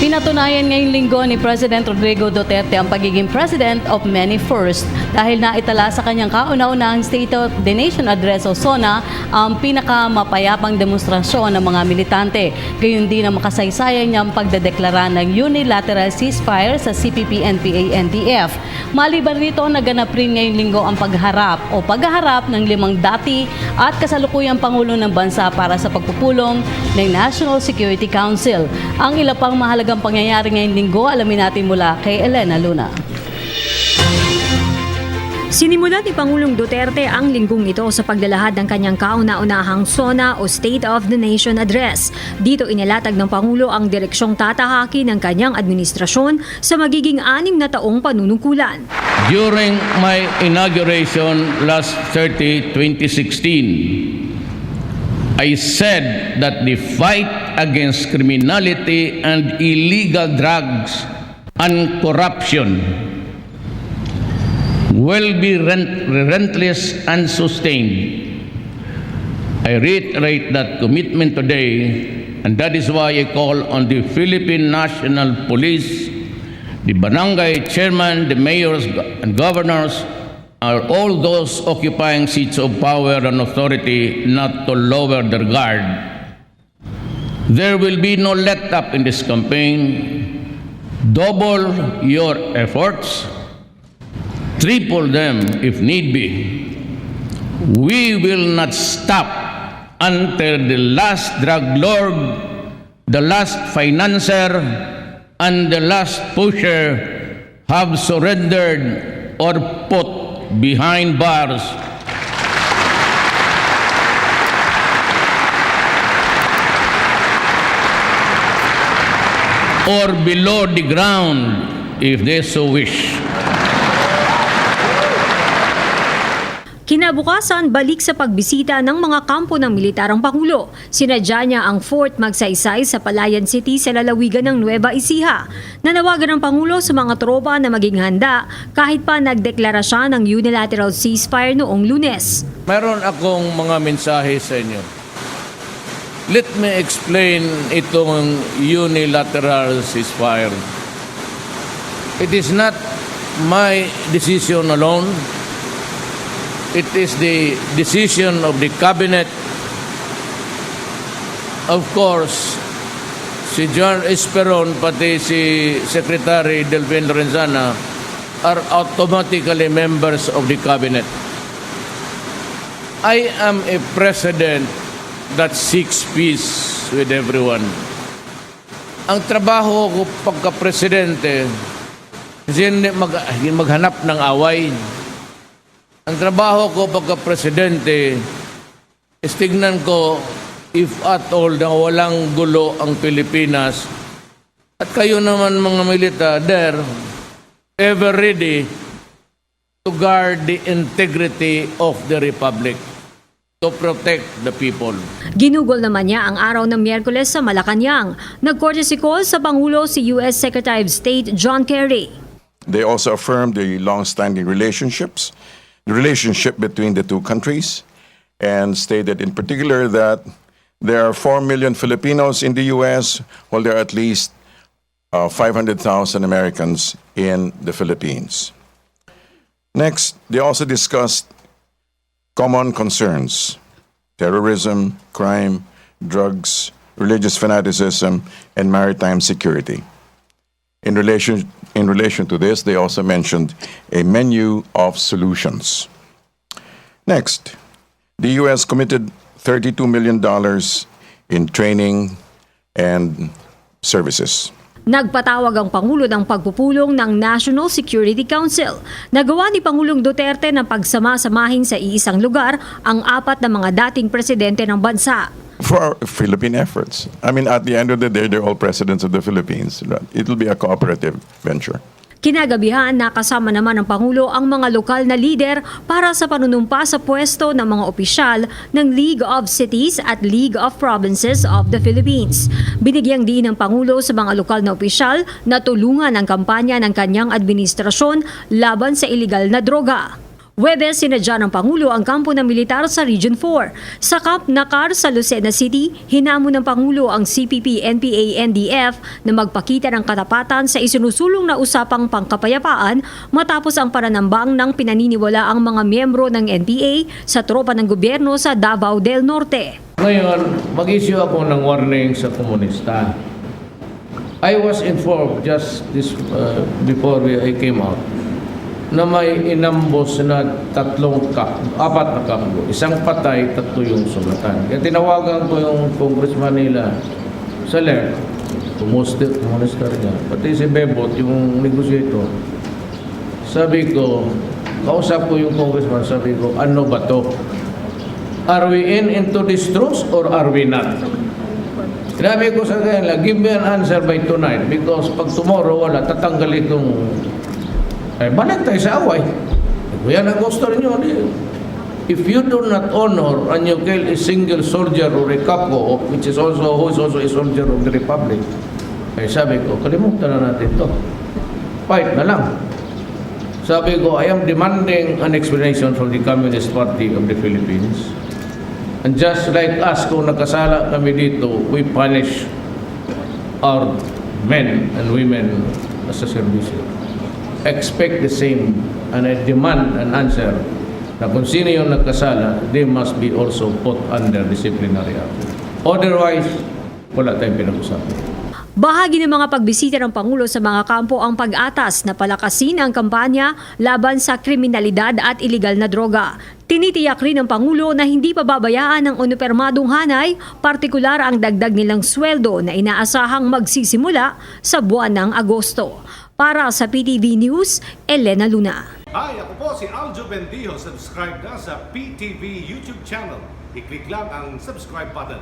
Pinatunayan ngayong linggo ni President Rodrigo Duterte ang pagiging President of Many First dahil naitala sa kanyang kauna-unahang State of the Nation Address o SONA ang pinakamapayapang demonstrasyon ng mga militante. Gayon din ang makasaysayan niyang pagdedeklara ng unilateral ceasefire sa CPP-NPA-NTF. Maliban rito, naganap rin ngayong linggo ang pagharap ng 5 dati at kasalukuyang Pangulo ng Bansa para sa pagpupulong ng National Security Council. Ang ilang pang mahalagang pangyayari ngayong linggo, alamin natin mula kay Elena Luna. Sinimulan ni Pangulong Duterte ang linggong ito sa paglalahad ng kanyang kauna-unahang SONA o State of the Nation Address. Dito inilatag ng Pangulo ang direksyong tatahaki ng kanyang administrasyon sa magiging 6 na taong panunungkulan. During my inauguration last 2016, I said that the fight against criminality and illegal drugs and corruption will be relentless and sustained. I reiterate that commitment today, and that is why I call on the Philippine National Police, the barangay chairman, the mayors and governors, are all those occupying seats of power and authority not to lower their guard. There will be no let-up in this campaign. Double your efforts, triple them if need be. We will not stop until the last drug lord, the last financier, and the last pusher have surrendered or put behind bars. Or below the ground if they so wish. Kinabukasan, balik sa pagbisita ng mga kampo ng militar ang Pangulo. Sinadya niya ang Fort Magsaysay sa Palayan City sa lalawigan ng Nueva Ecija. Nanawagan ng Pangulo sa mga tropa na maging handa kahit pa nagdeklara siya ng unilateral ceasefire noong Lunes. Meron akong mga mensahe sa inyo. Let me explain itong unilateral ceasefire. It is not my decision alone. It is the decision of the cabinet. Of course, si John Esperon pati si Secretary Delvin Lorenzana are automatically members of the cabinet. I am a president that seeks peace with everyone. Ang trabaho ko pagka-presidente, hindi maghanap ng away. Ang trabaho ko pagka-presidente is tignan ko if at all na walang gulo ang Pilipinas. At kayo naman mga militar, there, ever ready to guard the integrity of the Republic, to protect the people. Ginugol naman niya ang araw ng Miyerkules sa Malacanang. Nag-courtesy call sa Pangulo si U.S. Secretary of State John Kerry. They also affirmed the long-standing relationships, the relationship between the two countries, and stated in particular that there are 4 million Filipinos in the U.S., while there are at least 500,000 Americans in the Philippines. Next, they also discussed common concerns: terrorism, crime, drugs, religious fanaticism, and maritime security. In relation to this, they also mentioned a menu of solutions. Next, the U.S. committed $32 million in training and services. Nagpatawag ang Pangulo ng pagpupulong ng National Security Council. Nagawa ni Pangulong Duterte na pagsama-samahin sa iisang lugar ang 4 na mga dating presidente ng bansa. For Philippine efforts. I mean, at the end of the day, they're all presidents of the Philippines. It will be a cooperative venture. Kinagabihan, nakasama naman ng Pangulo ang mga lokal na lider para sa panunumpa sa pwesto ng mga opisyal ng League of Cities at League of Provinces of the Philippines. Binigyang diin ng Pangulo sa mga lokal na opisyal na tulungan ang kampanya ng kanyang administrasyon laban sa iligal na droga. Huwebes, sinadya ng Pangulo ang kampo ng militar sa Region 4. Sa Camp Nakar sa Lucena City, hinamon ng Pangulo ang CPP, NPA, NDF na magpakita ng katapatan sa isinusulong na usapang pangkapayapaan matapos ang pananambang ng pinaniniwala ang mga miyembro ng NPA sa tropa ng gobyerno sa Davao del Norte. Ngayon, mag-issue ako ng warning sa komunista. I was informed just before I came out na may inambos na apat na kampo. Isang patay, 3 yung sugatan. Kaya tinawagan ko yung congressman nila sa left, kumustar niya, pati si Bebot, yung negotiator. Sabi ko, kausap ko yung congressman, sabi ko, ano ba to? Are we into this truce or are we not? Sinabi ko sa kanila, give me an answer by tonight because pag tomorrow wala, tatanggal itong balik tayo sa away. Kung yan ang gusto rinyo, if you do not honor and you kill a single soldier or a capo, which is also, who is also a soldier of the Republic, ay sabi ko, kalimutan na natin to. Fight na lang. Sabi ko, I am demanding an explanation from the Communist Party of the Philippines. And just like us, kung nakasala kami dito, we punish our men and women as a service. Expect the same and I demand an answer na kung sino yung nagkasala, they must be also put under disciplinary action. Otherwise, wala tayong pinag-usapan. Bahagi ng mga pagbisita ng Pangulo sa mga kampo ang pag-atas na palakasin ang kampanya laban sa kriminalidad at iligal na droga. Tinitiyak rin ng Pangulo na hindi pababayaan ng unipermadong hanay, partikular ang dagdag nilang sweldo na inaasahang magsisimula sa buwan ng Agosto. Para sa PTV News, Elena Luna. Hi, ako po si Aljo Bendijo. Subscribe na sa PTV YouTube channel. I-click lang ang subscribe button.